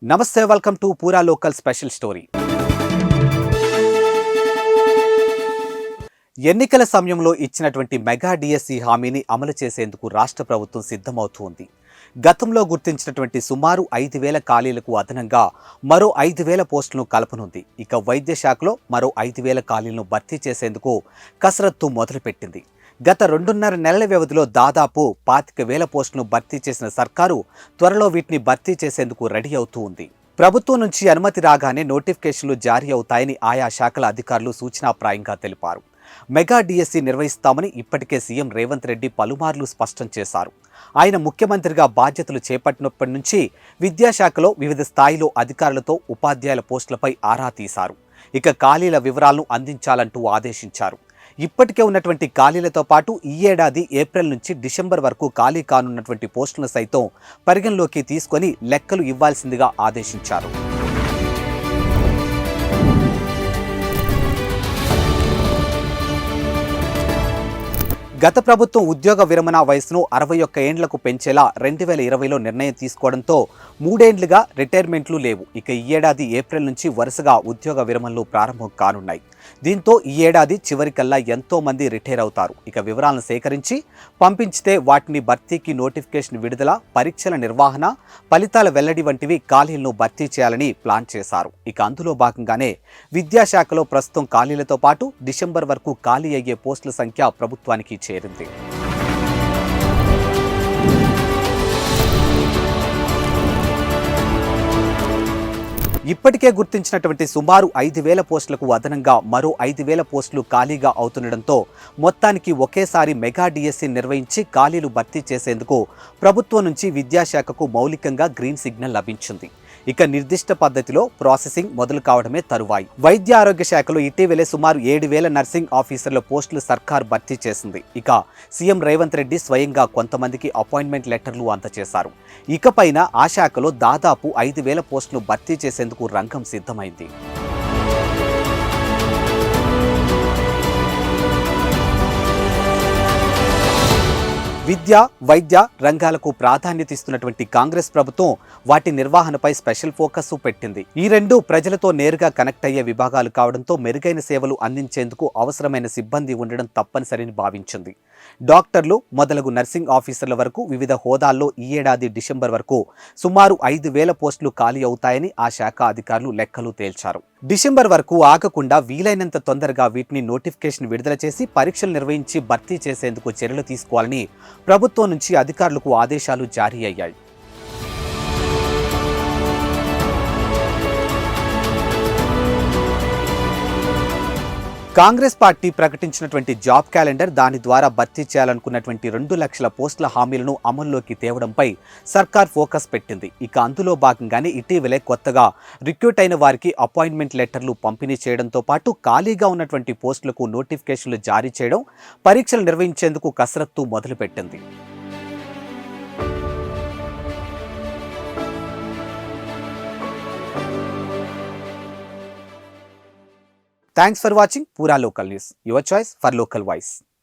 నమస్తే, welcome to పూరా local special story. ఎన్నికల సమయంలో ఇచ్చినటువంటి మెగా డిఎస్సి హామీని అమలు చేసేందుకు రాష్ట్ర ప్రభుత్వం సిద్ధమవుతోంది. గతంలో గుర్తించినటువంటి సుమారు 5,000 ఖాళీలకు అదనంగా మరో 5,000 పోస్టులను కలపనుంది. ఇక వైద్య శాఖలో మరో 5,000 ఖాళీలను భర్తీ చేసేందుకు కసరత్తు మొదలుపెట్టింది. గత 2.5 నెలల వ్యవధిలో దాదాపు 25,000 పోస్టులను భర్తీ చేసిన సర్కారు త్వరలో వీటిని భర్తీ చేసేందుకు రెడీ అవుతూ ఉంది. ప్రభుత్వం నుంచి అనుమతి రాగానే నోటిఫికేషన్లు జారీ అవుతాయని ఆయా శాఖల అధికారులు సూచనాప్రాయంగా తెలిపారు. మెగా డిఎస్సి నిర్వహిస్తామని ఇప్పటికే సీఎం రేవంత్ రెడ్డి పలుమార్లు స్పష్టం చేశారు. ఆయన ముఖ్యమంత్రిగా బాధ్యతలు చేపట్టినప్పటి నుంచి విద్యాశాఖలో వివిధ స్థాయిలో అధికారులతో ఉపాధ్యాయుల పోస్టులపై ఆరా తీశారు. ఇక ఖాళీల వివరాలను అందించాలంటూ ఆదేశించారు. ఇప్పటికే ఉన్నటువంటి ఖాళీలతో పాటు ఈ ఏడాది ఏప్రిల్ నుంచి డిసెంబర్ వరకు ఖాళీ కానున్నటువంటి పోస్టులను సైతం పరిగణలోకి తీసుకొని లెక్కలు ఇవ్వాల్సిందిగా ఆదేశించారు. గత ప్రభుత్వం ఉద్యోగ విరమణ వయసును 61 ఏండ్లకు పెంచేలా 2020లో నిర్ణయం తీసుకోవడంతో 3 ఏండ్లుగా రిటైర్మెంట్లు లేవు. ఇక ఈ ఏడాది ఏప్రిల్ నుంచి వరుసగా ఉద్యోగ విరమణలు ప్రారంభం కానున్నాయి. దీంతో ఈ ఏడాది చివరికల్లా ఎంతో మంది రిటైర్ అవుతారు. ఇక వివరాలను సేకరించి పంపించితే వాటిని భర్తీకి నోటిఫికేషన్ విడుదల, పరీక్షల నిర్వహణ, ఫలితాల వెల్లడి వంటివి ఖాళీలను భర్తీ చేయాలని ప్లాన్ చేశారు. ఇక అందులో భాగంగానే విద్యాశాఖలో ప్రస్తుతం ఖాళీలతో పాటు డిసెంబర్ వరకు ఖాళీ అయ్యే పోస్టుల సంఖ్య ప్రభుత్వానికి చేరింది. ఇప్పటికే గుర్తించినటువంటి సుమారు 5,000 పోస్టులకు అదనంగా మరో 5,000 పోస్టులు ఖాళీగా అవుతుండటంతో మొత్తానికి ఒకేసారి మెగా డిఎస్సి నిర్వహించి ఖాళీలు భర్తీ చేసేందుకు ప్రభుత్వం నుంచి విద్యాశాఖకు మౌలికంగా గ్రీన్ సిగ్నల్ లభించింది. ఇక నిర్దిష్ట పద్ధతిలో ప్రాసెసింగ్ మొదలు కావడమే తరువాయి. వైద్య ఆరోగ్య శాఖలో ఇటీవలే సుమారు 7,000 నర్సింగ్ ఆఫీసర్ల పోస్టులు సర్కార్ భర్తీ చేసింది. ఇక సీఎం రేవంత్ రెడ్డి స్వయంగా కొంతమందికి అపాయింట్మెంట్ లెటర్లు అందజేశారు. ఇకపైన ఆ శాఖలో దాదాపు 5,000 పోస్టులు భర్తీ చేసేందుకు రంగం సిద్ధమైంది. విద్య, వైద్య రంగాలకు ప్రాధాన్యత ఇస్తున్నటువంటి కాంగ్రెస్ ప్రభుత్వం వాటి నిర్వహణపై స్పెషల్ ఫోకస్ పెట్టింది. ఈ రెండు ప్రజలతో నేరుగా కనెక్ట్ అయ్యే విభాగాలు కావడంతో మెరుగైన సేవలు అందించేందుకు అవసరమైన సిబ్బంది ఉండడం తప్పనిసరిని భావించింది. డాక్టర్లు మొదలగు నర్సింగ్ ఆఫీసర్ల వరకు వివిధ హోదాల్లో ఈ ఏడాది డిసెంబర్ వరకు సుమారు 5,000 పోస్టులు ఖాళీ అవుతాయని ఆ శాఖ అధికారులు లెక్కలు తేల్చారు. డిసెంబర్ వరకు ఆగకుండా వీలైనంత తొందరగా వీటిని నోటిఫికేషన్ విడుదల చేసి పరీక్షలు నిర్వహించి భర్తీ చేసేందుకు చర్యలు తీసుకోవాలని ప్రభుత్వం నుంచి అధికారులకు ఆదేశాలు జారీ అయ్యాయి. కాంగ్రెస్ పార్టీ ప్రకటించినటువంటి జాబ్ క్యాలెండర్, దాని ద్వారా భర్తీ చేయాలనుకున్నటువంటి 2 లక్షల పోస్టుల హామీలను అమల్లోకి తేవడంపై సర్కార్ ఫోకస్ పెట్టింది. ఇక అందులో భాగంగానే ఇటీవలే కొత్తగా రిక్రూట్ అయిన వారికి అపాయింట్మెంట్ లెటర్లు పంపిణీ చేయడంతో పాటు ఖాళీగా ఉన్నటువంటి పోస్టులకు నోటిఫికేషన్లు జారీ చేయడం, పరీక్షలు నిర్వహించేందుకు కసరత్తు మొదలుపెట్టింది. Thanks for watching Pura Local News, your choice for local voice.